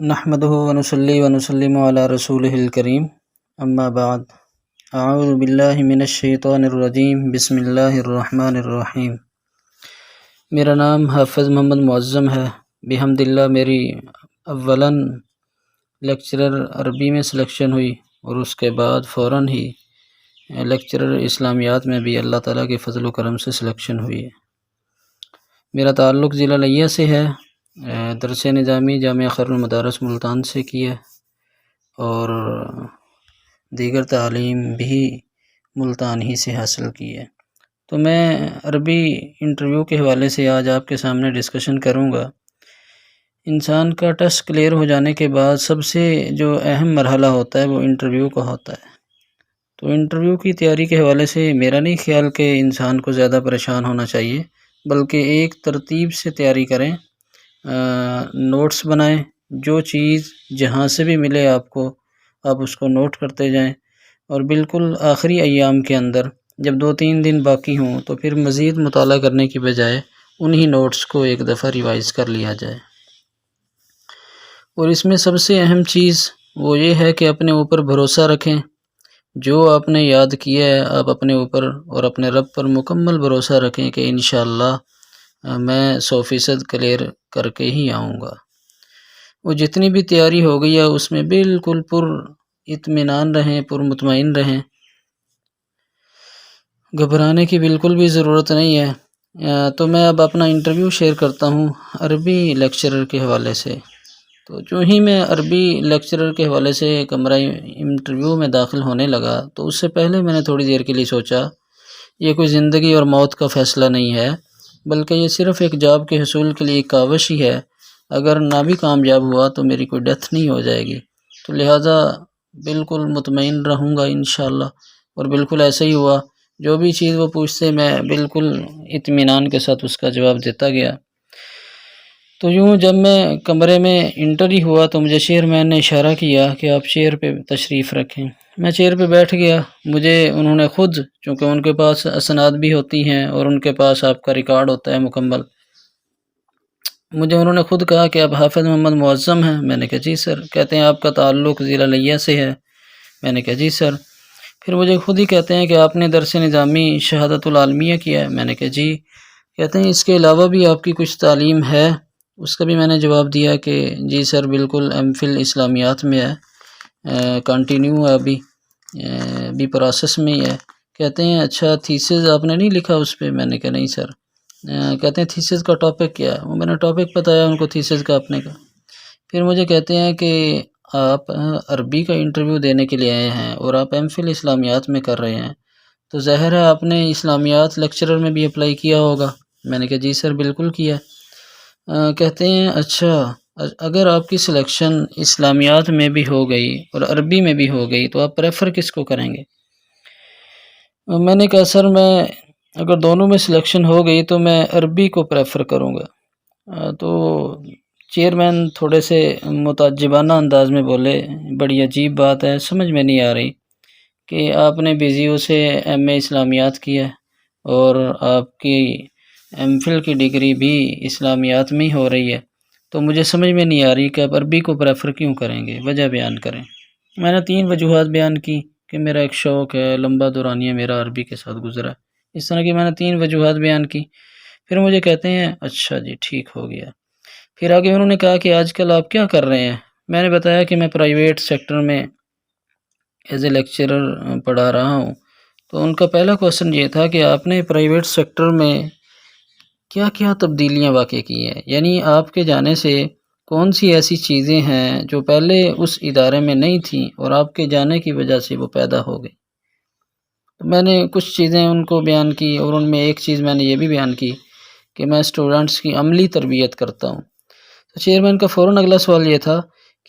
نحمدہ ونصلی ونسلم علی رسولہ الکریم، اما بعد، اعوذ باللہ من الشیطان الرجیم، بسم اللہ الرحمن الرحیم۔ میرا نام حافظ محمد معظم ہے۔ بحمد اللہ میری اولاً لیکچرر عربی میں سلیکشن ہوئی اور اس کے بعد فوراً ہی لیکچرر اسلامیات میں بھی اللہ تعالیٰ کے فضل و کرم سے سلیکشن ہوئی ہے۔ میرا تعلق ضلع لیہ سے ہے۔ درس نظامی جامعہ خیر المدارس ملتان سے کی ہے اور دیگر تعلیم بھی ملتان ہی سے حاصل کی ہے۔ تو میں عربی انٹرویو کے حوالے سے آج آپ کے سامنے ڈسکشن کروں گا۔ انسان کا ٹیسٹ کلیئر ہو جانے کے بعد سب سے جو اہم مرحلہ ہوتا ہے وہ انٹرویو کا ہوتا ہے۔ تو انٹرویو کی تیاری کے حوالے سے میرا نہیں خیال کہ انسان کو زیادہ پریشان ہونا چاہیے، بلکہ ایک ترتیب سے تیاری کریں، نوٹس بنائیں، جو چیز جہاں سے بھی ملے آپ اس کو نوٹ کرتے جائیں، اور بالکل آخری ایام کے اندر جب 2-3 دن باقی ہوں تو پھر مزید مطالعہ کرنے کی بجائے انہی نوٹس کو ایک دفعہ ریوائز کر لیا جائے۔ اور اس میں سب سے اہم چیز وہ یہ ہے کہ اپنے اوپر بھروسہ رکھیں۔ جو آپ نے یاد کیا ہے آپ اپنے اوپر اور اپنے رب پر مکمل بھروسہ رکھیں کہ انشاءاللہ میں 100% کلیئر کر کے ہی آؤں گا۔ وہ جتنی بھی تیاری ہو گئی ہے اس میں بالکل پر اطمینان رہیں، پر مطمئن رہیں، گھبرانے کی بالکل بھی ضرورت نہیں ہے۔ تو میں اب اپنا انٹرویو شیئر کرتا ہوں عربی لیکچرر کے حوالے سے۔ تو جو ہی میں عربی لیکچرر کے حوالے سے کمرہ انٹرویو میں داخل ہونے لگا تو اس سے پہلے میں نے تھوڑی دیر کے لیے سوچا یہ کوئی زندگی اور موت کا فیصلہ نہیں ہے، بلکہ یہ صرف ایک جاب کے حصول کے لیے ایک کاوش ہی ہے۔ اگر نہ بھی کامیاب ہوا تو میری کوئی ڈیتھ نہیں ہو جائے گی، تو لہٰذا بالکل مطمئن رہوں گا انشاءاللہ۔ اور بالکل ایسا ہی ہوا، جو بھی چیز وہ پوچھتے میں بالکل اطمینان کے ساتھ اس کا جواب دیتا گیا۔ تو یوں جب میں کمرے میں انٹری ہوا تو مجھے چیئرمین نے اشارہ کیا کہ آپ چیئر پہ تشریف رکھیں۔ میں چیئر پہ بیٹھ گیا۔ مجھے انہوں نے خود، چونکہ ان کے پاس اسناد بھی ہوتی ہیں اور ان کے پاس آپ کا ریکارڈ ہوتا ہے مکمل، مجھے انہوں نے خود کہا کہ آپ حافظ محمد معظم ہیں؟ میں نے کہا جی سر۔ کہتے ہیں آپ کا تعلق ضلع لیہ سے ہے؟ میں نے کہا جی سر۔ پھر مجھے خود ہی کہتے ہیں کہ آپ نے درس نظامی شہادت العالمیہ کیا ہے؟ میں نے کہا جی۔ کہتے ہیں اس کے علاوہ بھی آپ کی کچھ تعلیم ہے؟ اس کا بھی میں نے جواب دیا کہ جی سر بالکل، ایم فل اسلامیات میں ہے، کنٹینیو ہے، ابھی پروسیس میں ہی ہے۔ کہتے ہیں اچھا تھیسز آپ نے نہیں لکھا اس پہ؟ میں نے کہا نہیں سر۔ کہتے ہیں تھیسز کا ٹاپک کیا ہے؟ وہ میں نے ٹاپک بتایا ان کو تھیسز کا اپنے کا۔ پھر مجھے کہتے ہیں کہ آپ عربی کا انٹرویو دینے کے لیے آئے ہیں اور آپ ایم فل اسلامیات میں کر رہے ہیں، تو ظاہر ہے آپ نے اسلامیات لیکچرر میں بھی اپلائی کیا ہوگا؟ میں نے کہا جی سر بالکل کیا۔ کہتے ہیں اچھا اگر آپ کی سلیکشن اسلامیات میں بھی ہو گئی اور عربی میں بھی ہو گئی تو آپ پریفر کس کو کریں گے؟ میں نے کہا سر میں اگر دونوں میں سلیکشن ہو گئی تو میں عربی کو پریفر کروں گا۔ تو چیئرمین تھوڑے سے متعجبانہ انداز میں بولے، بڑی عجیب بات ہے، سمجھ میں نہیں آ رہی کہ آپ نے بی زی یو سے ایم اے اسلامیات کیا اور آپ کی ایم فل کی ڈگری بھی اسلامیات میں ہی ہو رہی ہے، تو مجھے سمجھ میں نہیں آ رہی کہ آپ عربی کو پریفر کیوں کریں گے، وجہ بیان کریں۔ میں نے 3 وجوہات بیان کی کہ میرا ایک شوق ہے، لمبا دورانیہ میرا عربی کے ساتھ گزرا، اس طرح کی میں نے 3 وجوہات بیان کی۔ پھر مجھے کہتے ہیں اچھا جی ٹھیک ہو گیا۔ پھر آگے انہوں نے کہا کہ آج کل آپ کیا کر رہے ہیں؟ میں نے بتایا کہ میں پرائیویٹ سیکٹر میں ایز اے لیکچرر پڑھا رہا ہوں۔ تو ان کا پہلا کوسچن یہ تھا کہ آپ نے پرائیویٹ سیکٹر میں کیا کیا تبدیلیاں واقع کی ہیں، یعنی آپ کے جانے سے کون سی ایسی چیزیں ہیں جو پہلے اس ادارے میں نہیں تھیں اور آپ کے جانے کی وجہ سے وہ پیدا ہو گئی۔ تو میں نے کچھ چیزیں ان کو بیان کی اور ان میں ایک چیز میں نے یہ بھی بیان کی کہ میں اسٹوڈنٹس کی عملی تربیت کرتا ہوں۔ تو چیئرمین کا فوراً اگلا سوال یہ تھا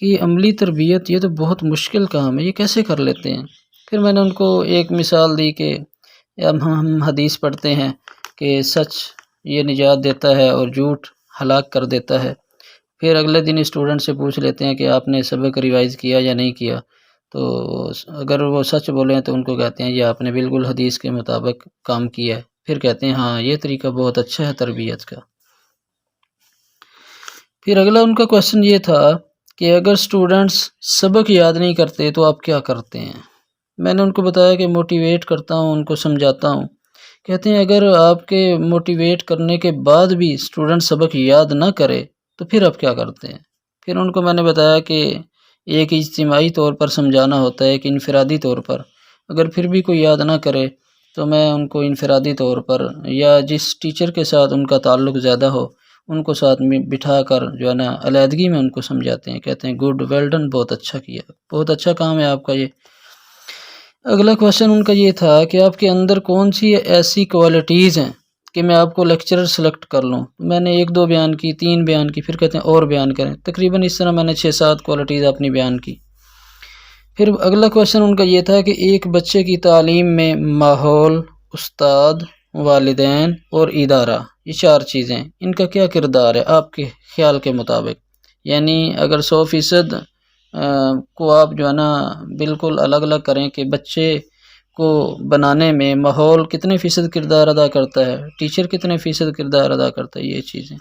کہ عملی تربیت یہ تو بہت مشکل کام ہے، یہ کیسے کر لیتے ہیں؟ پھر میں نے ان کو ایک مثال دی کہ اب ہم حدیث پڑھتے ہیں کہ سچ یہ نجات دیتا ہے اور جھوٹ ہلاک کر دیتا ہے۔ پھر اگلے دن اسٹوڈنٹ سے پوچھ لیتے ہیں کہ آپ نے سبق ریوائز کیا یا نہیں کیا، تو اگر وہ سچ بولیں تو ان کو کہتے ہیں یہ آپ نے بالکل حدیث کے مطابق کام کیا ہے، پھر کہتے ہیں ہاں یہ طریقہ بہت اچھا ہے تربیت کا۔ پھر اگلا ان کا کویشچن یہ تھا کہ اگر سٹوڈنٹس سبق یاد نہیں کرتے تو آپ کیا کرتے ہیں؟ میں نے ان کو بتایا کہ موٹیویٹ کرتا ہوں، ان کو سمجھاتا ہوں۔ کہتے ہیں اگر آپ کے موٹیویٹ کرنے کے بعد بھی اسٹوڈنٹ سبق یاد نہ کرے تو پھر آپ کیا کرتے ہیں؟ پھر ان کو میں نے بتایا کہ ایک اجتماعی طور پر سمجھانا ہوتا ہے کہ انفرادی طور پر اگر پھر بھی کوئی یاد نہ کرے تو میں ان کو انفرادی طور پر یا جس ٹیچر کے ساتھ ان کا تعلق زیادہ ہو ان کو ساتھ میں بٹھا کر جو ہے نا علیحدگی میں ان کو سمجھاتے ہیں، کہتے ہیں گڈ، ویل ڈن، بہت اچھا کیا، بہت اچھا کام ہے آپ کا یہ۔ اگلا کویشچن ان کا یہ تھا کہ آپ کے اندر کون سی ایسی کوالٹیز ہیں کہ میں آپ کو لیکچرر سلیکٹ کر لوں؟ میں نے 1 2 بیان کی، 3 بیان کی، پھر کہتے ہیں اور بیان کریں، تقریباً اس طرح میں نے 6 7 کوالٹیز اپنی بیان کی۔ پھر اگلا کویشچن ان کا یہ تھا کہ ایک بچے کی تعلیم میں ماحول، استاد، والدین اور ادارہ، یہ 4 چیزیں، ان کا کیا کردار ہے آپ کے خیال کے مطابق؟ یعنی اگر 100% کو آپ جو ہے نا بالکل الگ الگ کریں کہ بچے کو بنانے میں ماحول کتنے فیصد کردار ادا کرتا ہے، ٹیچر کتنے فیصد کردار ادا کرتا ہے، یہ چیزیں۔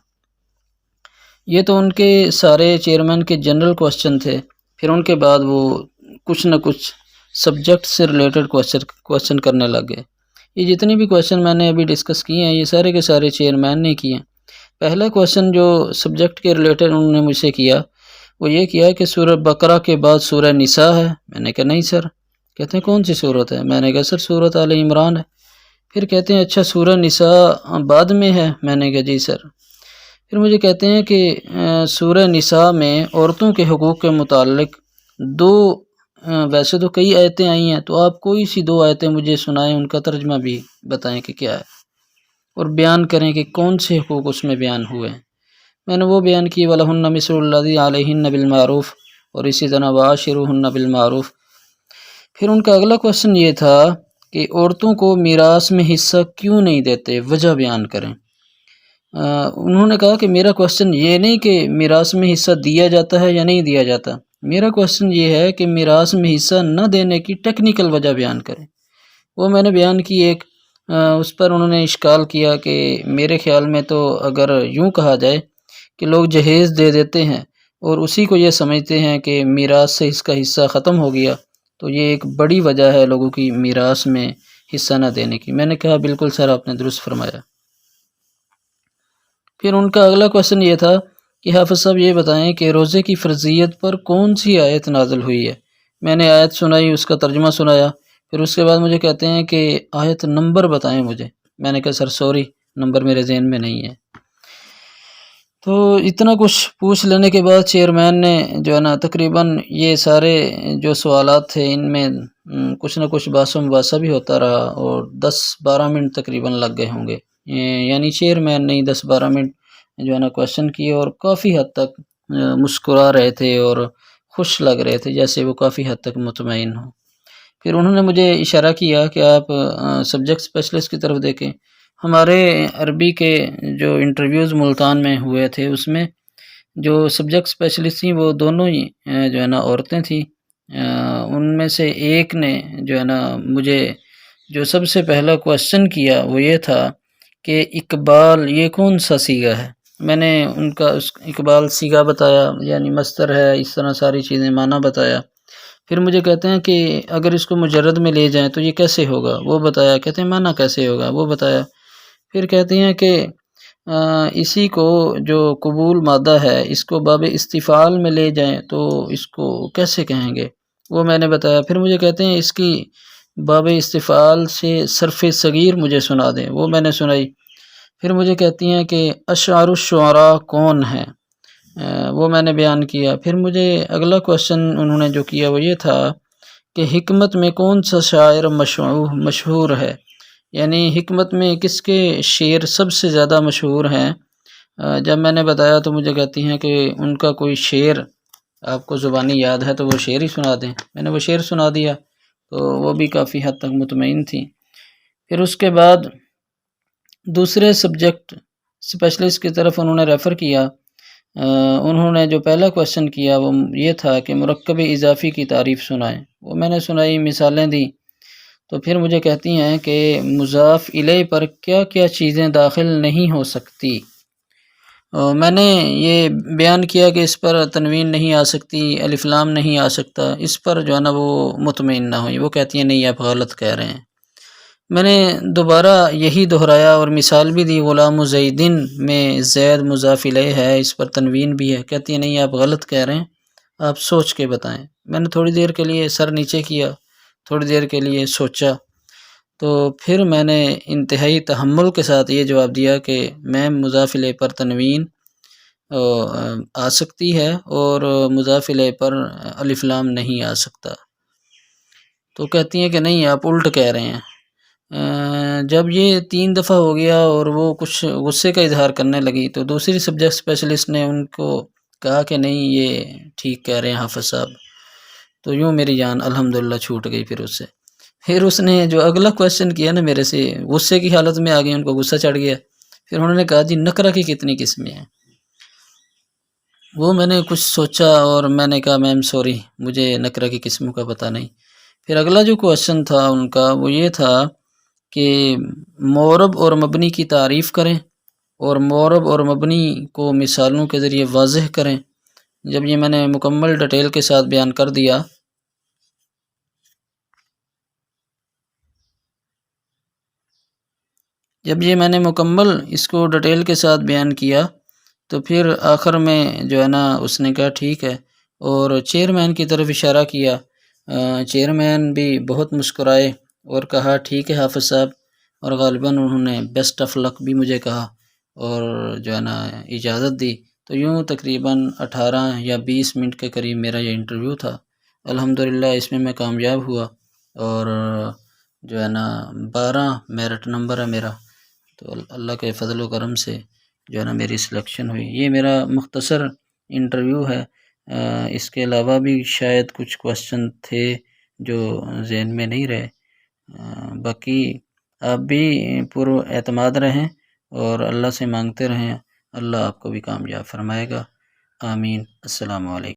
یہ تو ان کے سارے چیئرمین کے جنرل کویشچن تھے۔ پھر ان کے بعد وہ کچھ نہ کچھ سبجیکٹ سے ریلیٹڈ کویشچن کرنے لگ گئے۔ یہ جتنے بھی کویشچن میں نے ابھی ڈسکس کیے ہیں یہ سارے کے سارے چیئرمین نے کیے ہیں۔ پہلا کویشچن جو سبجیکٹ کے ریلیٹڈ انہوں نے مجھ سے کیا وہ یہ کیا کہ سورہ بقرہ کے بعد سورہ نساء ہے؟ میں نے کہا نہیں سر۔ کہتے ہیں کون سی صورت ہے؟ میں نے کہا سر سورۃ آل عمران ہے۔ پھر کہتے ہیں اچھا سورہ نساء بعد میں ہے؟ میں نے کہا جی سر۔ پھر مجھے کہتے ہیں کہ سورہ نساء میں عورتوں کے حقوق کے متعلق 2 ویسے تو کئی آیتیں آئی ہیں، تو آپ کوئی سی 2 آیتیں مجھے سنائیں، ان کا ترجمہ بھی بتائیں کہ کیا ہے اور بیان کریں کہ کون سے حقوق اس میں بیان ہوئے ہیں۔ میں نے وہ بیان کی وَلَهُنَّ مِثْلُ الَّذِي عَلَيْهِنَّ بِالْمَعْرُوفِ اور اسی طرح وَعَاشِرُوهُنَّ بِالْمَعْرُوفِ۔ پھر ان کا اگلا کویشچن یہ تھا کہ عورتوں کو میراث میں حصہ کیوں نہیں دیتے، وجہ بیان کریں۔ انہوں نے کہا کہ میرا کویشچن یہ نہیں کہ میراث میں حصہ دیا جاتا ہے یا نہیں دیا جاتا، میرا کویشچن یہ ہے کہ میراث میں حصہ نہ دینے کی ٹیکنیکل وجہ بیان کریں۔ وہ میں نے بیان کی ایک، اس پر انہوں نے اشکال کیا کہ میرے خیال میں تو اگر یوں کہا جائے کہ لوگ جہیز دے دیتے ہیں اور اسی کو یہ سمجھتے ہیں کہ میراث سے اس کا حصہ ختم ہو گیا، تو یہ ایک بڑی وجہ ہے لوگوں کی میراث میں حصہ نہ دینے کی۔ میں نے کہا بالکل سر آپ نے درست فرمایا۔ پھر ان کا اگلا کویشچن یہ تھا کہ حافظ صاحب یہ بتائیں کہ روزے کی فرضیت پر کون سی آیت نازل ہوئی ہے؟ میں نے آیت سنائی، اس کا ترجمہ سنایا، پھر اس کے بعد مجھے کہتے ہیں کہ آیت نمبر بتائیں مجھے۔ میں نے کہا سر سوری نمبر میرے ذہن میں نہیں ہے۔ تو اتنا کچھ پوچھ لینے کے بعد چیئرمین نے جو ہے نا تقریباً یہ سارے جو سوالات تھے ان میں کچھ نہ کچھ بحث و مباحثہ بھی ہوتا رہا اور 10-12 منٹ تقریباً لگ گئے ہوں گے، یعنی چیئرمین نے 10-12 منٹ جو ہے نا کویشچن کیے اور کافی حد تک مسکرا رہے تھے اور خوش لگ رہے تھے، جیسے وہ کافی حد تک مطمئن ہوں۔ پھر انہوں نے مجھے اشارہ کیا کہ آپ سبجیکٹ اسپیشلسٹ کی طرف دیکھیں۔ ہمارے عربی کے جو انٹرویوز ملتان میں ہوئے تھے اس میں جو سبجیکٹ اسپیشلسٹ تھیں وہ دونوں ہی جو ہے نا عورتیں تھیں۔ ان میں سے ایک نے جو ہے نا مجھے جو سب سے پہلا کویشچن کیا وہ یہ تھا کہ اقبال یہ کون سا صیغہ ہے؟ میں نے ان کا اقبال صیغہ بتایا، یعنی مصدر ہے، اس طرح ساری چیزیں معنی بتایا۔ پھر مجھے کہتے ہیں کہ اگر اس کو مجرد میں لے جائیں تو یہ کیسے ہوگا، وہ بتایا۔ کہتے ہیں معنی کیسے ہوگا، وہ بتایا۔ پھر کہتے ہیں کہ اسی کو جو قبول مادہ ہے اس کو باب استفعال میں لے جائیں تو اس کو کیسے کہیں گے، وہ میں نے بتایا۔ پھر مجھے کہتے ہیں اس کی باب استفعال سے صرف صغیر مجھے سنا دیں، وہ میں نے سنائی۔ پھر مجھے کہتی ہیں کہ اشعار الشعراء کون ہیں، وہ میں نے بیان کیا۔ پھر مجھے اگلا کویشچن انہوں نے جو کیا وہ یہ تھا کہ حکمت میں کون سا شاعر مشہور ہے، یعنی حکمت میں کس کے شعر سب سے زیادہ مشہور ہیں۔ جب میں نے بتایا تو مجھے کہتی ہیں کہ ان کا کوئی شعر آپ کو زبانی یاد ہے تو وہ شعر ہی سنا دیں۔ میں نے وہ شعر سنا دیا تو وہ بھی کافی حد تک مطمئن تھی۔ پھر اس کے بعد دوسرے سبجیکٹ اسپیشلسٹ کی طرف انہوں نے ریفر کیا انہوں نے جو پہلا کویشچن کیا وہ یہ تھا کہ مرکب اضافی کی تعریف سنائیں، وہ میں نے سنائی، مثالیں دی، تو پھر مجھے کہتی ہیں کہ مضاف الیہ پر کیا کیا چیزیں داخل نہیں ہو سکتی. میں نے یہ بیان کیا کہ اس پر تنوین نہیں آ سکتی، الف لام نہیں آ سکتا، اس پر جو ہے نا وہ مطمئن نہ ہوئی، وہ کہتی ہیں نہیں آپ غلط کہہ رہے ہیں. میں نے دوبارہ یہی دہرایا اور مثال بھی دی، غلام زیدن میں زید مضاف الیہ ہے، اس پر تنوین بھی ہے، کہتی ہیں نہیں آپ غلط کہہ رہے ہیں، آپ سوچ کے بتائیں. میں نے تھوڑی دیر کے لیے سر نیچے کیا، تھوڑی دیر کے لیے سوچا، تو پھر میں نے انتہائی تحمل کے ساتھ یہ جواب دیا کہ میم مضاف الیہ پر تنوین آ سکتی ہے اور مضاف الیہ پر الف لام نہیں آ سکتا. تو کہتی ہیں کہ نہیں آپ الٹ کہہ رہے ہیں. جب یہ 3 دفعہ ہو گیا اور وہ کچھ غصے کا اظہار کرنے لگی تو دوسری سبجیکٹ اسپیشلسٹ نے ان کو کہا کہ نہیں یہ ٹھیک کہہ رہے ہیں حافظ صاحب. تو یوں میری جان الحمدللہ چھوٹ گئی. پھر اس نے جو اگلا کویشچن کیا نا میرے سے، غصے کی حالت میں آ گئی، ان کو غصہ چڑھ گیا. پھر انہوں نے کہا جی نکرہ کی کتنی قسمیں ہیں؟ وہ میں نے کچھ سوچا اور میں نے کہا میم سوری مجھے نکرہ کی قسموں کا پتہ نہیں. پھر اگلا جو کویشچن تھا ان کا وہ یہ تھا کہ معرب اور مبنی کی تعریف کریں اور معرب اور مبنی کو مثالوں کے ذریعے واضح کریں. جب یہ میں نے مکمل ڈیٹیل کے ساتھ بیان کر دیا اس کو ڈیٹیل کے ساتھ بیان کیا تو پھر آخر میں جو ہے نا اس نے کہا ٹھیک ہے، اور چیئرمین کی طرف اشارہ کیا. چیئرمین بھی بہت مسکرائے اور کہا ٹھیک ہے حافظ صاحب، اور غالباً انہوں نے بیسٹ آف لک بھی مجھے کہا اور جو ہے نا اجازت دی. تو یوں تقریباً 18 یا 20 منٹ کے قریب میرا یہ انٹرویو تھا. الحمدللہ اس میں کامیاب ہوا اور جو ہے نا 12 میرٹ نمبر ہے میرا. تو اللہ کے فضل و کرم سے جو ہے نا میری سلیکشن ہوئی. یہ میرا مختصر انٹرویو ہے. اس کے علاوہ بھی شاید کچھ کویشچن تھے جو ذہن میں نہیں رہے. باقی آپ بھی پر اعتماد رہیں اور اللہ سے مانگتے رہیں، اللہ آپ کو بھی کامیاب فرمائے گا. آمین. السلام علیکم.